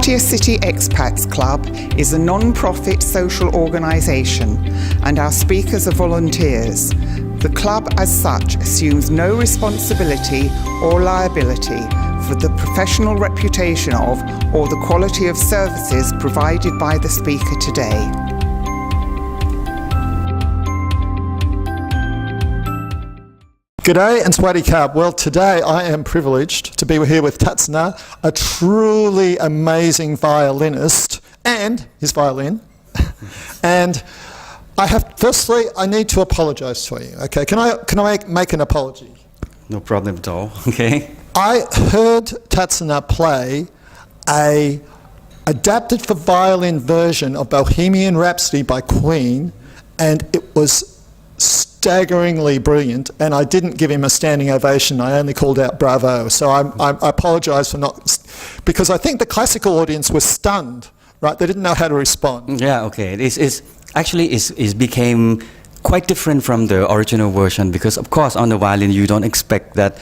50th City Expats Club is a non-profit social organisation and our speakers are volunteers. The club as such assumes no responsibility or liability for the professional reputation of or the quality of services provided by the speaker today. G'day and Swaddy Carb. Well, today I am privileged to be here with Tasana, a truly amazing violinist, and his violin. And firstly, I need to apologise to you. Okay, can I make an apology? No problem at all. Okay. I heard Tasana play a adapted for violin version of Bohemian Rhapsody by Queen, and it was staggeringly brilliant, and I didn't give him a standing ovation. I only called out bravo. So I apologise for not, because I think the classical audience was stunned, right? They didn't know how to respond. Yeah, okay. It became quite different from the original version, because of course on the violin you don't expect that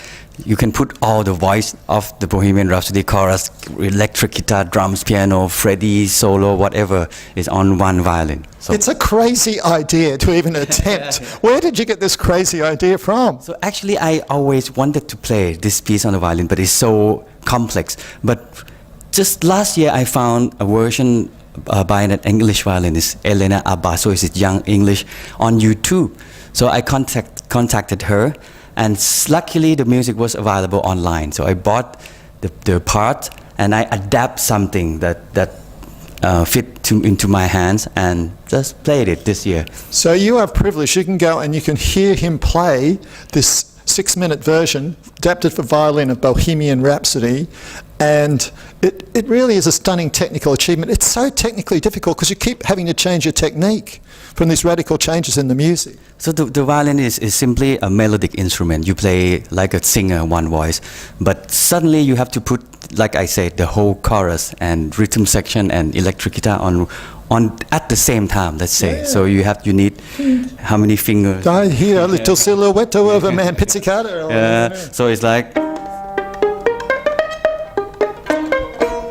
you can put all the voice of the Bohemian Rhapsody chorus, electric guitar, drums, piano, Freddie, solo, whatever is on one violin. So it's a crazy idea to even attempt. Where did you get this crazy idea from? So actually I always wanted to play this piece on the violin, but it's so complex. But just last year I found a version by an English violinist, Elena Abba, so it's young English, on YouTube. So I contacted her, and luckily the music was available online. So I bought the part and I adapt something that fit into my hands and just played it this year. So you are privileged. You can go and you can hear him play this 6-minute version adapted for violin of Bohemian Rhapsody, and it really is a stunning technical achievement. It's so technically difficult because you keep having to change your technique from these radical changes in the music. So the violin is simply a melodic instrument. You play like a singer, one voice, but suddenly you have to put, like I said, the whole chorus and rhythm section and electric guitar on at the same time, let's say. Yeah. So you need how many fingers? I hear a little silhouette of a man pizzicato. Yeah. So it's like,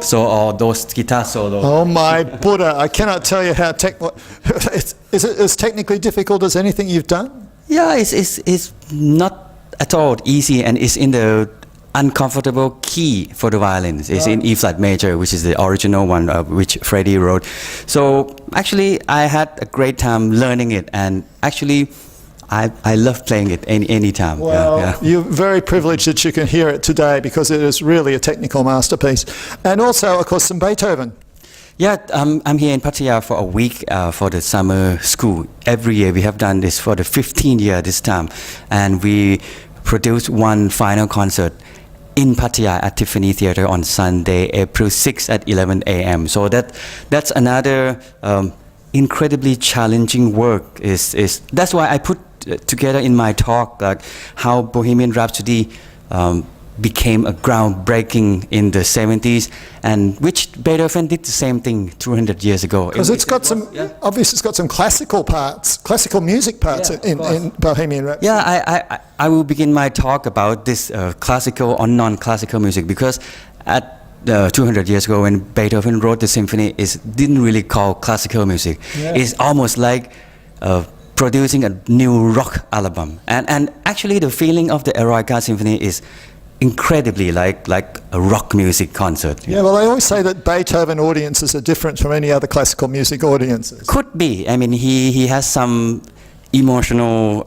so all those guitar solos. Oh my Buddha! I cannot tell you how is it as technically difficult as anything you've done? Yeah, it's not at all easy, and it's in the uncomfortable key for the violins. It's in E flat major, which is the original one which Freddie wrote. So actually I had a great time learning it, and actually I love playing it any time. Well, you're very privileged that you can hear it today, because it is really a technical masterpiece. And also, of course, some Beethoven. Yeah, I'm here in Pattaya for a week for the summer school. Every year we have done this for the 15th year this time, and we produced one final concert in Pattaya at Tiffany Theatre on Sunday, April 6th at 11 a.m. So that's another incredibly challenging work. That's why I put together in my talk like how Bohemian Rhapsody became a groundbreaking in the 70s, and which Beethoven did the same thing 200 years ago. Because it's got obviously it's got some classical music parts in Bohemian Rhapsody. Yeah, I will begin my talk about this classical or non-classical music, because at 200 years ago when Beethoven wrote the symphony, it didn't really call classical music. Yeah. It's almost like producing a new rock album. And actually the feeling of the Eroica Symphony is incredibly like a rock music concert. Yeah, well, I always say that Beethoven audiences are different from any other classical music audiences. Could be. I mean, he has some emotional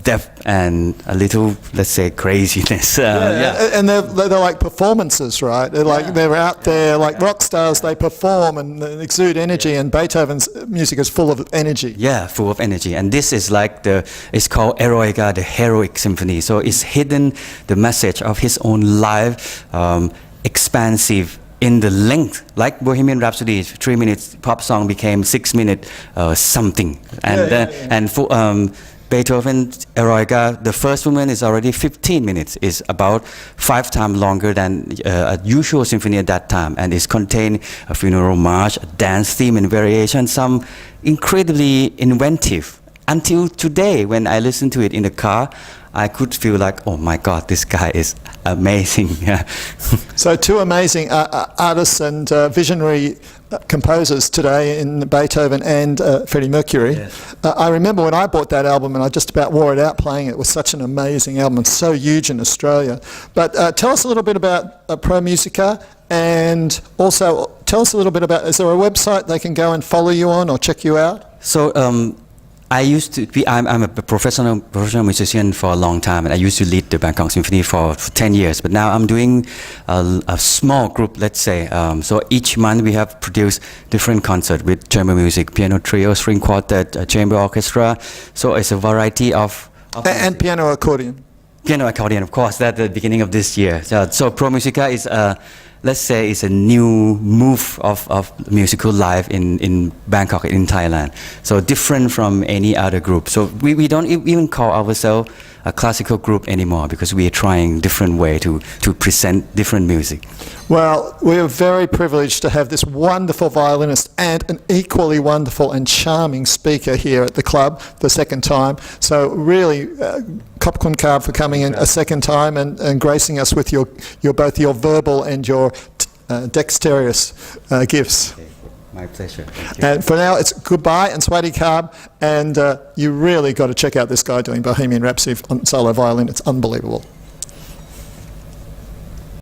depth and a little, let's say, craziness. And they're like performances, right? They're out there like rock stars. They perform and exude energy, and Beethoven's music is full of energy. Yeah, full of energy. And this is like it's called Eroica, the heroic symphony. So it's hidden the message of his own life, expansive in the length, like Bohemian Rhapsody, 3 minutes pop song became 6 minute something, and for Beethoven's Eroica, the first movement is already 15 minutes. Is about 5 times longer than a usual symphony at that time, and it contains a funeral march, a dance theme, and variation, some incredibly inventive until today, when I listen to it in the car, I could feel like, oh my God, this guy is amazing. Yeah. So two amazing artists and visionary composers today in Beethoven and Freddie Mercury. Yes. I remember when I bought that album and I just about wore it out playing it. It was such an amazing album and so huge in Australia. But tell us a little bit about Pro Musica, and also tell us a little bit about, is there a website they can go and follow you on or check you out? So I used to be, I'm a professional musician for a long time, and I used to lead the Bangkok Symphony for 10 years. But now I'm doing a small group, let's say. So each month we have produced different concerts with chamber music, piano trio, string quartet, chamber orchestra. So it's a variety of And piano accordion. piano accordion, of course, that's the beginning of this year. So Pro Musica is let's say it's a new move of musical life in Bangkok, in Thailand. So different from any other group. So we don't even call ourselves a classical group anymore, because we are trying different way to present different music. Well, we are very privileged to have this wonderful violinist and an equally wonderful and charming speaker here at the club the second time. So really, Kop Kun Kab for coming in a second time and gracing us with your both your verbal and your dexterous gifts. Okay. My pleasure. Thank you. And for now, it's goodbye and Swati Kab, and you really got to check out this guy doing Bohemian Rhapsody on solo violin. It's unbelievable.